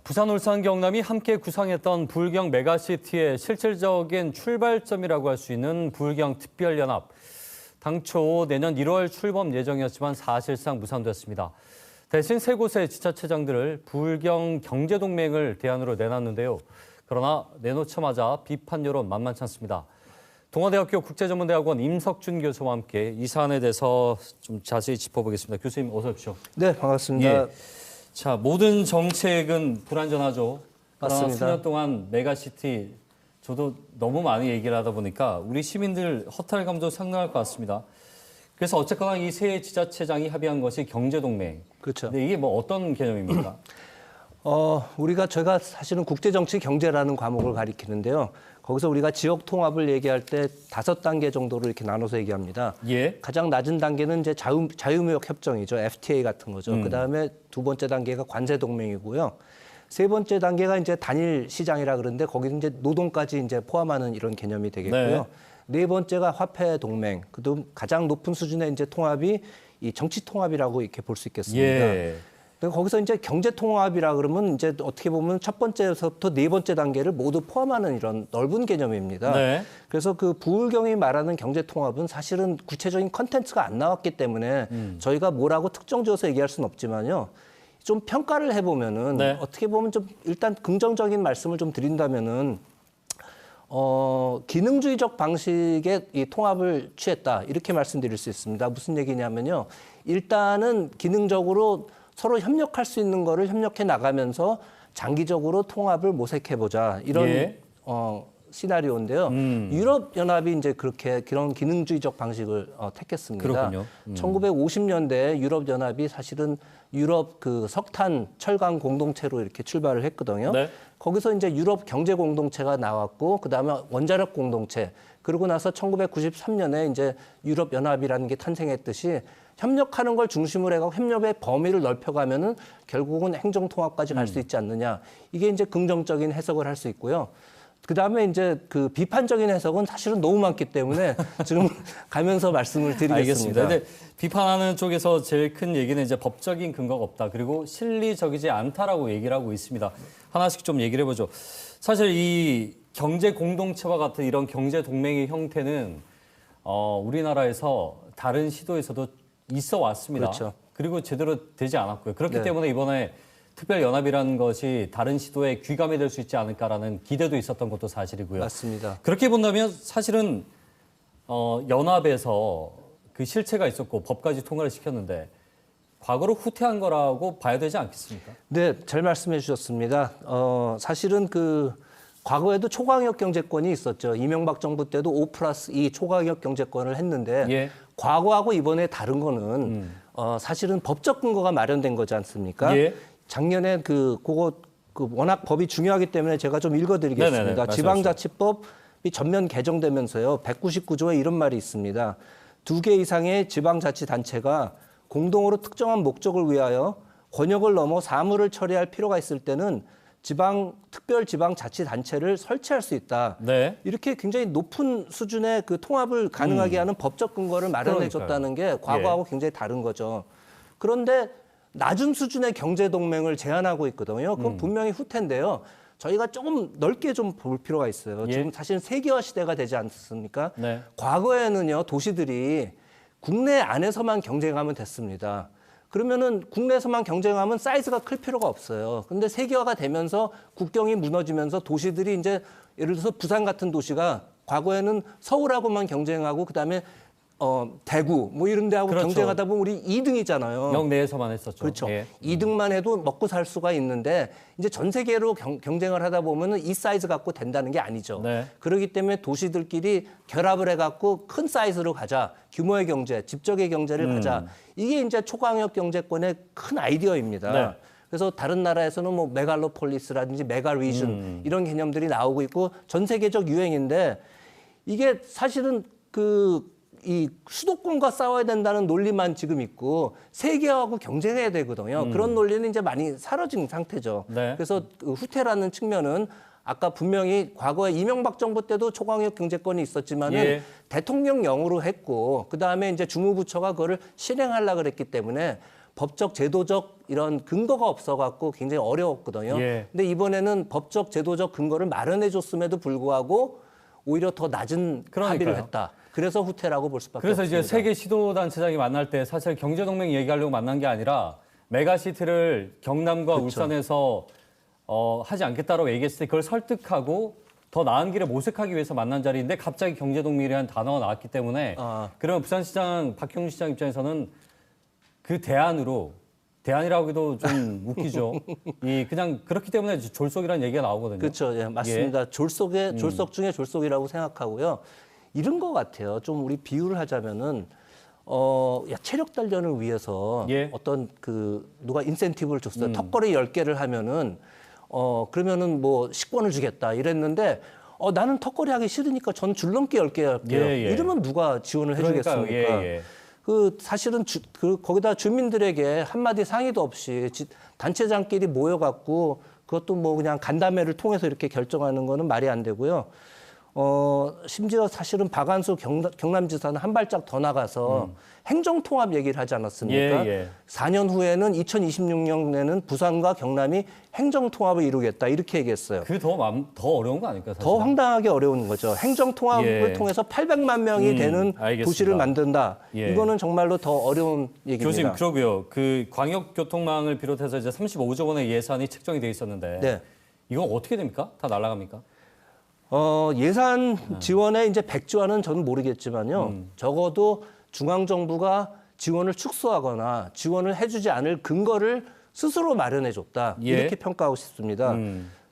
부산, 울산, 경남이 함께 구상했던 불경 메가시티의 실질적인 출발점이라고 할 수 있는 불경특별연합. 당초 내년 1월 출범 예정이었지만 사실상 무산됐습니다. 대신 세 곳의 지자체장들을 불경 경제동맹을 대안으로 내놨는데요. 그러나 내놓자마자 비판 여론 만만치 않습니다. 동아대학교 국제전문대학원 임석준 교수와 함께 이 사안에 대해서 좀 자세히 짚어보겠습니다. 교수님 어서 오십시오. 네, 반갑습니다. 예. 자, 모든 정책은 불완전하죠. 그러나 맞습니다. 4년 동안 메가시티 저도 너무 많이 얘기를 하다 보니까 우리 시민들 허탈감도 상당할 것 같습니다. 그래서 어쨌거나 이 세 지자체장이 합의한 것이 경제동맹. 그렇죠. 근데 이게 뭐 어떤 개념입니까? 제가 사실은 국제정치 경제라는 과목을 가리키는데요. 거기서 우리가 지역 통합을 얘기할 때 5단계 정도로 이렇게 나눠서 얘기합니다. 예. 가장 낮은 단계는 이제 자유무역 협정이죠. FTA 같은 거죠. 그다음에 두 번째 단계가 관세 동맹이고요. 세 번째 단계가 이제 단일 시장이라 그러는데 거기서 이제 노동까지 이제 포함하는 이런 개념이 되겠고요. 네 번째가 화폐 동맹. 그다음 가장 높은 수준의 이제 통합이 이 정치 통합이라고 이렇게 볼 수 있겠습니다. 예. 거기서 이제 경제 통합이라 그러면 이제 어떻게 보면 첫 번째에서부터 네 번째 단계를 모두 포함하는 이런 넓은 개념입니다. 네. 그래서 그 부울경이 말하는 경제 통합은 사실은 구체적인 컨텐츠가 안 나왔기 때문에 저희가 뭐라고 특정지어서 얘기할 수는 없지만요. 좀 평가를 해보면은 네. 어떻게 보면 좀 일단 긍정적인 말씀을 좀 드린다면은 기능주의적 방식의 이 통합을 취했다 이렇게 말씀드릴 수 있습니다. 무슨 얘기냐면요. 일단은 기능적으로 서로 협력할 수 있는 거를 협력해 나가면서 장기적으로 통합을 모색해보자 이런 예. 시나리오인데요. 유럽연합이 이제 그런 기능주의적 방식을 택했습니다. 그렇군요. 1950년대에 유럽연합이 사실은 유럽 그 석탄, 철강 공동체로 이렇게 출발을 했거든요. 네. 거기서 이제 유럽 경제 공동체가 나왔고 그다음에 원자력 공동체 그러고 나서 1993년에 이제 유럽 연합이라는 게 탄생했듯이 협력하는 걸 중심으로 해서 협력의 범위를 넓혀가면은 결국은 행정 통합까지 갈 수 있지 않느냐. 이게 이제 긍정적인 해석을 할 수 있고요. 그다음에 이제 그 비판적인 해석은 사실은 너무 많기 때문에 지금 가면서 말씀을 드리겠습니다. 알겠습니다. 근데 비판하는 쪽에서 제일 큰 얘기는 이제 법적인 근거가 없다. 그리고 실리적이지 않다라고 얘기를 하고 있습니다. 하나씩 좀 얘기를 해보죠. 사실 이 경제 공동체와 같은 이런 경제 동맹의 형태는 우리나라에서 다른 시도에서도 있어 왔습니다. 그렇죠. 그리고 제대로 되지 않았고요. 그렇기 네. 때문에 이번에 특별연합이라는 것이 다른 시도에 귀감이 될 수 있지 않을까라는 기대도 있었던 것도 사실이고요. 맞습니다. 그렇게 본다면 사실은 연합에서 그 실체가 있었고 법까지 통과를 시켰는데 과거로 후퇴한 거라고 봐야 되지 않겠습니까? 네, 잘 말씀해 주셨습니다. 사실은 그 과거에도 초강력 경제권이 있었죠. 이명박 정부 때도 5+2 초강력 경제권을 했는데 예. 과거하고 이번에 다른 거는 사실은 법적 근거가 마련된 거지 않습니까? 예. 작년에 그거 워낙 법이 중요하기 때문에 제가 좀 읽어드리겠습니다. 네네네, 지방자치법이 전면 개정되면서요. 199조에 이런 말이 있습니다. 2개 이상의 지방자치단체가 공동으로 특정한 목적을 위하여 권역을 넘어 사무를 처리할 필요가 있을 때는 특별지방자치단체를 설치할 수 있다. 네. 이렇게 굉장히 높은 수준의 그 통합을 가능하게 하는 법적 근거를 마련해줬다는 게 과거하고 굉장히 다른 거죠. 그런데 낮은 수준의 경제동맹을 제안하고 있거든요. 그건 분명히 후퇴인데요. 저희가 조금 넓게 좀 볼 필요가 있어요. 예. 지금 사실 세계화 시대가 되지 않습니까? 네. 과거에는요, 도시들이 국내 안에서만 경쟁하면 됐습니다. 그러면은 국내에서만 경쟁하면 사이즈가 클 필요가 없어요. 근데 세계화가 되면서 국경이 무너지면서 도시들이 이제 예를 들어서 부산 같은 도시가 과거에는 서울하고만 경쟁하고 그다음에 대구 뭐 이런 데하고 그렇죠. 경쟁하다 보면 우리 2등이잖아요. 영내에서만 했었죠. 그렇죠. 예. 2등만 해도 먹고 살 수가 있는데 이제 전 세계로 경쟁을 하다 보면은 이 사이즈 갖고 된다는 게 아니죠. 네. 그렇기 때문에 도시들끼리 결합을 해갖고 큰 사이즈로 가자. 규모의 경제, 집적의 경제를 가자. 이게 이제 초강력 경제권의 큰 아이디어입니다. 네. 그래서 다른 나라에서는 뭐 메갈로폴리스라든지 메가리전 이런 개념들이 나오고 있고 전 세계적 유행인데 이게 사실은 이 수도권과 싸워야 된다는 논리만 지금 있고 세계하고 경쟁해야 되거든요. 그런 논리는 이제 많이 사라진 상태죠. 네. 그래서 그 후퇴라는 측면은 아까 분명히 과거에 이명박 정부 때도 초강력 경제권이 있었지만은 예. 대통령령으로 했고 그다음에 이제 주무부처가 그거를 실행하려고 그랬기 때문에 법적 제도적 이런 근거가 없어갖고 굉장히 어려웠거든요. 예. 근데 이번에는 법적 제도적 근거를 마련해줬음에도 불구하고 오히려 더 낮은 그러니까요. 합의를 했다. 그래서 후퇴라고 볼 수밖에 그래서 없습니다. 이제 세계 시도단체장이 만날 때 사실 경제동맹 얘기하려고 만난 게 아니라 메가시티를 경남과 그렇죠. 울산에서 하지 않겠다라고 얘기했을 때 그걸 설득하고 더 나은 길을 모색하기 위해서 만난 자리인데 갑자기 경제동맹이라는 단어가 나왔기 때문에 그러면 부산시장 박형준 시장 입장에서는 그 대안이라고 해도 좀 웃기죠. 그냥 그렇기 때문에 졸속이라는 얘기가 나오거든요. 그렇죠. 예, 맞습니다. 졸속 중에 졸속이라고 생각하고요. 이런 것 같아요. 좀 우리 비유를 하자면은 체력 단련을 위해서 예. 어떤 누가 인센티브를 줬어요. 턱걸이 10개를 하면은 그러면은 뭐 식권을 주겠다 이랬는데 나는 턱걸이 하기 싫으니까 전 줄넘기 10개 할게요. 예, 예. 이러면 누가 지원을 그러니까요. 해주겠습니까? 예, 예. 사실은 거기다 주민들에게 한마디 상의도 없이 단체장끼리 모여갖고 그것도 뭐 그냥 간담회를 통해서 이렇게 결정하는 거는 말이 안 되고요. 심지어 사실은 박한수 경남지사는 한 발짝 더 나가서 행정통합 얘기를 하지 않았습니까? 예, 예. 4년 후에는 2026년에는 부산과 경남이 행정통합을 이루겠다 이렇게 얘기했어요. 그게 더 어려운 거 아닐까요? 사실? 더 황당하게 어려운 거죠. 행정통합을 예. 통해서 800만 명이 되는 알겠습니다. 도시를 만든다. 예. 이거는 정말로 더 어려운 얘기입니다. 교수님, 그러고요. 그 광역교통망을 비롯해서 이제 35조 원의 예산이 책정이 돼 있었는데 네. 이건 어떻게 됩니까? 다 날아갑니까? 예산 지원에 이제 100조안은 저는 모르겠지만요. 적어도 중앙정부가 지원을 축소하거나 지원을 해주지 않을 근거를 스스로 마련해줬다. 예. 이렇게 평가하고 싶습니다.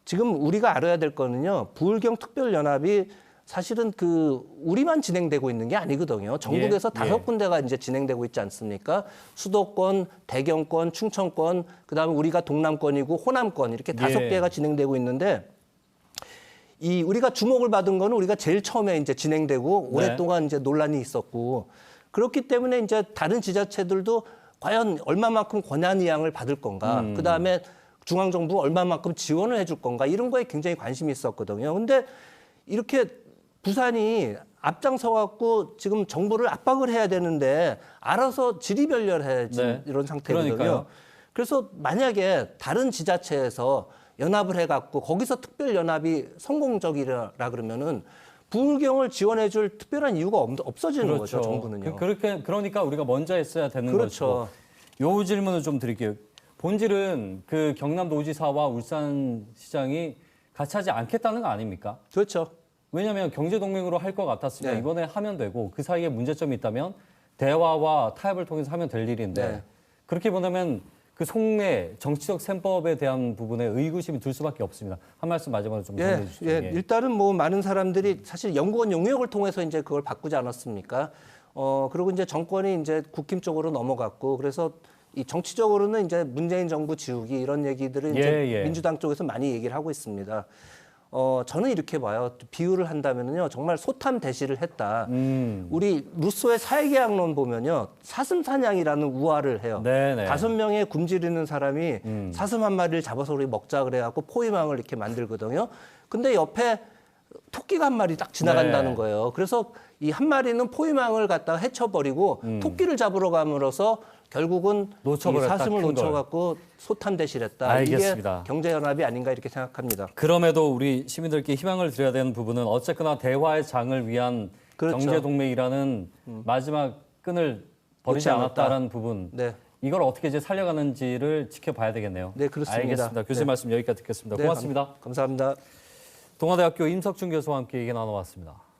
지금 우리가 알아야 될 거는요. 부울경 특별연합이 사실은 우리만 진행되고 있는 게 아니거든요. 전국에서 예. 5군데가 이제 진행되고 있지 않습니까? 수도권, 대경권, 충청권, 그다음에 우리가 동남권이고 호남권 이렇게 5개가 진행되고 있는데 우리가 주목을 받은 거는 우리가 제일 처음에 이제 진행되고 오랫동안 이제 논란이 있었고 그렇기 때문에 이제 다른 지자체들도 과연 얼마만큼 권한 이양을 받을 건가, 그 다음에 중앙정부 얼마만큼 지원을 해줄 건가 이런 거에 굉장히 관심이 있었거든요. 근데 이렇게 부산이 앞장서 갖고 지금 정부를 압박을 해야 되는데 알아서 지리별렬해진 이런 상태거든요. 그러니까요. 그래서 만약에 다른 지자체에서 연합을 해갖고 거기서 특별연합이 성공적이라 그러면은 부울경을 지원해줄 특별한 이유가 없어지는 거죠, 정부는요. 그러니까 우리가 먼저 했어야 되는 그렇죠. 것이고. 요 질문을 좀 드릴게요. 본질은 그 경남도지사와 울산시장이 같이 하지 않겠다는 거 아닙니까? 그렇죠. 왜냐하면 경제동맹으로 할 것 같았으면 네. 이번에 하면 되고 그 사이에 문제점이 있다면 대화와 타협을 통해서 하면 될 일인데 네. 그렇게 보면 그 속내 정치적 셈법에 대한 부분에 의구심이 들 수밖에 없습니다. 한 말씀 마지막으로 좀 전해 주시죠. 일단은 뭐 많은 사람들이 사실 연구원 용역을 통해서 이제 그걸 바꾸지 않았습니까? 그리고 이제 정권이 이제 국힘 쪽으로 넘어갔고 그래서 이 정치적으로는 이제 문재인 정부 지우기 이런 얘기들을 이제 민주당 쪽에서 많이 얘기를 하고 있습니다. 저는 이렇게 봐요. 비유를 한다면요, 정말 소탐 대시를 했다. 우리 루소의 사회계약론 보면요, 사슴 사냥이라는 우화를 해요. 네네. 5명의 굶주리는 사람이 사슴 한 마리를 잡아서 우리 먹자 그래갖고 포위망을 이렇게 만들거든요. 근데 옆에 토끼가 한 마리 딱 지나간다는 거예요. 그래서 이 한 마리는 포위망을 갖다가 해쳐버리고 토끼를 잡으러 감으로써 결국은 이 사슴을 놓쳐갖고 소탐 대시를 했다. 알겠습니다. 이게 경제연합이 아닌가 이렇게 생각합니다. 그럼에도 우리 시민들께 희망을 드려야 되는 부분은 어쨌거나 대화의 장을 위한 그렇죠. 경제동맹이라는 마지막 끈을 버리지 않았다라는 부분. 네. 이걸 어떻게 이제 살려가는지를 지켜봐야 되겠네요. 네, 그렇습니다. 알겠습니다. 교수님 말씀 여기까지 듣겠습니다. 네, 고맙습니다. 감사합니다. 동아대학교 임석준 교수와 함께 얘기 나눠봤습니다.